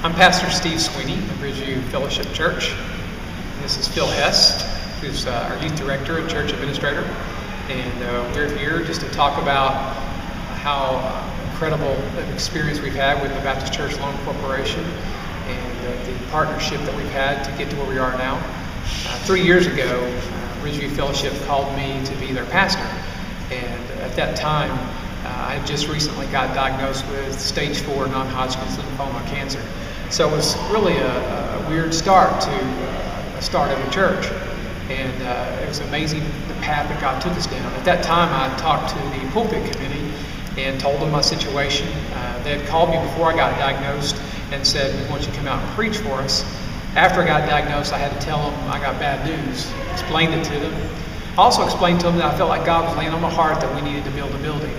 I'm Pastor Steve Sweeney of Ridgeview Fellowship Church. And this is Phil Hess, who's our youth director and church administrator. And we're here just to talk about how incredible an experience we've had with the Baptist Church Loan Corporation and the partnership that we've had to get to where we are now. 3 years ago, Ridgeview Fellowship called me to be their pastor. And at that time, I just recently got diagnosed with stage 4 non-Hodgkin's lymphoma cancer. So it was really a weird start to a start of a church. And it was amazing the path that God took us down. At that time, I talked to the pulpit committee and told them my situation. They had called me before I got diagnosed and said, "We want you to come out and preach for us." After I got diagnosed, I had to tell them I got bad news, explained it to them. I also explained to them that I felt like God was laying on my heart that we needed to build a building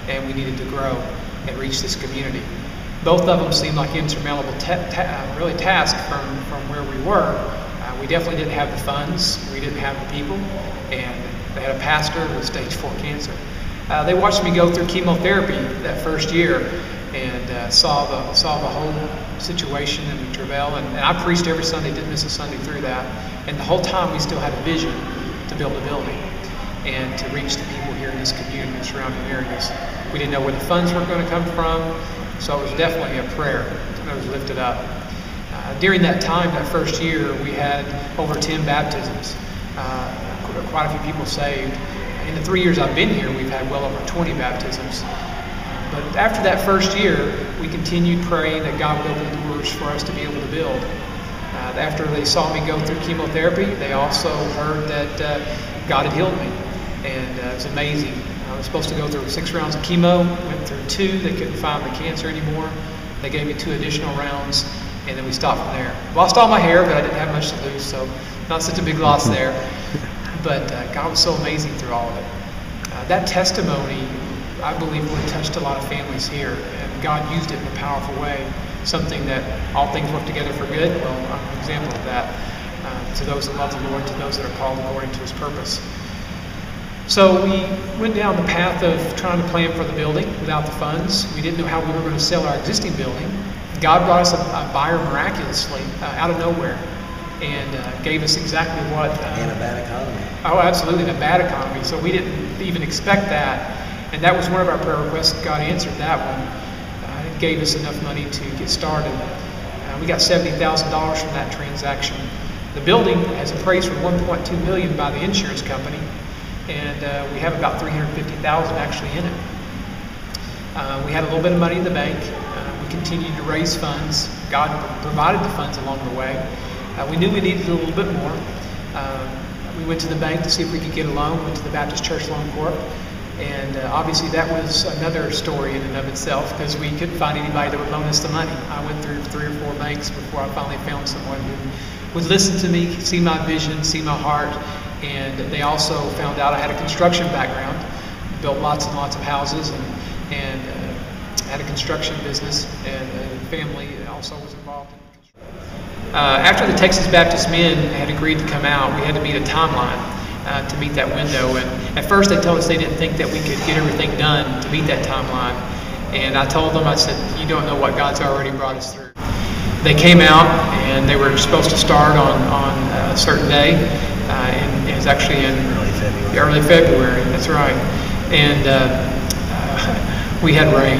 and we needed to grow and reach this community. Both of them seemed like insurmountable really tasks from where we were. We definitely didn't have the funds, we didn't have the people, and they had a pastor with stage 4 cancer. They watched me go through chemotherapy that first year and saw the whole situation and the travail, and I preached every Sunday, didn't miss a Sunday through that, and the whole time we still had a vision to build a building and to reach the people here in this community and surrounding areas. We didn't know where the funds were going to come from, so it was definitely a prayer that was lifted up. During that time, that first year, we had over 10 baptisms, quite a few people saved. In the 3 years I've been here, we've had well over 20 baptisms. But after that first year, we continued praying that God would open doors for us to be able to build. After they saw me go through chemotherapy, they also heard that God had healed me, and it was amazing. I was supposed to go through 6 rounds of chemo, went through 2, they couldn't find the cancer anymore. They gave me 2 additional rounds, and then we stopped from there. Lost all my hair, but I didn't have much to lose, so not such a big loss there. But God was so amazing through all of it. That testimony, I believe, really touched a lot of families here, and God used it in a powerful way. Something that all things work together for good. Well, I'm an example of that. To those that love the Lord, to those that are called according to His purpose. So we went down the path of trying to plan for the building without the funds. We didn't know how we were going to sell our existing building. God brought us a buyer miraculously out of nowhere and gave us exactly what... in a bad economy. Oh, absolutely, in a bad economy. So we didn't even expect that. And that was one of our prayer requests. God answered that one. It gave us enough money to get started. We got $70,000 from that transaction. The building has appraised for $1.2 million by the insurance company, and we have about $350,000 actually in it. We had a little bit of money in the bank. We continued to raise funds. God provided the funds along the way. We knew we needed a little bit more. We went to the bank to see if we could get a loan. Went to the Baptist Church Loan Corp. And obviously that was another story in and of itself, because we couldn't find anybody that would loan us the money. I went through 3 or 4 banks before I finally found someone who would listen to me, see my vision, see my heart. And they also found out I had a construction background, built lots and lots of houses, and had a construction business, and family also was involved in construction. After the Texas Baptist men had agreed to come out, we had to meet a timeline to meet that window. And at first they told us they didn't think that we could get everything done to meet that timeline. And I told them, I said, "You don't know what God's already brought us through." They came out and they were supposed to start on a certain day. And it was actually in early February, that's right. And we had rain.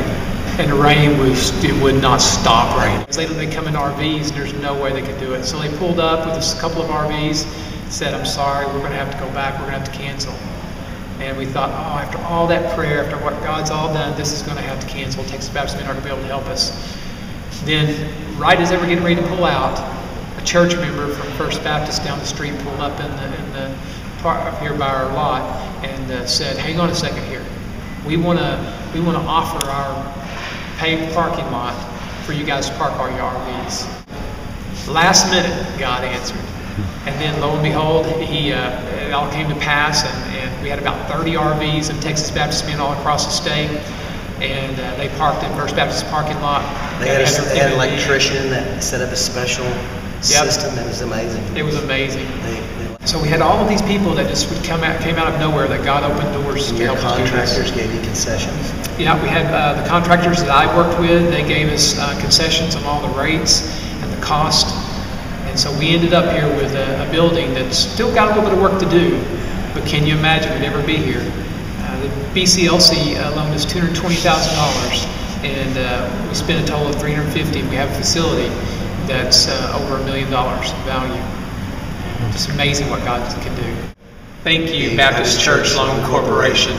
And the rain it would not stop raining. They come in RVs and there's no way they could do it. So they pulled up with a couple of RVs, said, "I'm sorry, we're going to have to go back, we're going to have to cancel." And we thought, oh, after all that prayer, after what God's all done, this is going to have to cancel. Texas Baptist men aren't going to be able to help us. Then, right as they were getting ready to pull out, a church member from First Baptist down the street pulled up in the park up here by our lot and said, "Hang on a second here. We want to offer our paved parking lot for you guys to park all your RVs." Last minute, God answered. And then, lo and behold, it all came to pass, and we had about 30 RVs of Texas Baptist men all across the state, and they parked in First Baptist parking lot. They had an electrician that set up a special system. It was amazing. It was amazing. So we had all of these people that just came out of nowhere, that God opened doors And to your help us do this. contractors gave you concessions? Yeah, we had the contractors that I worked with, they gave us concessions on all the rates and the cost. And so we ended up here with a building that's still got a little bit of work to do, but can you imagine we'd ever be here? The BCLC loaned us $220,000, and we spent a total of $350,000. We have a facility that's over $1 million value. It's amazing what God can do. Thank you, Baptist Church Loan Corporation.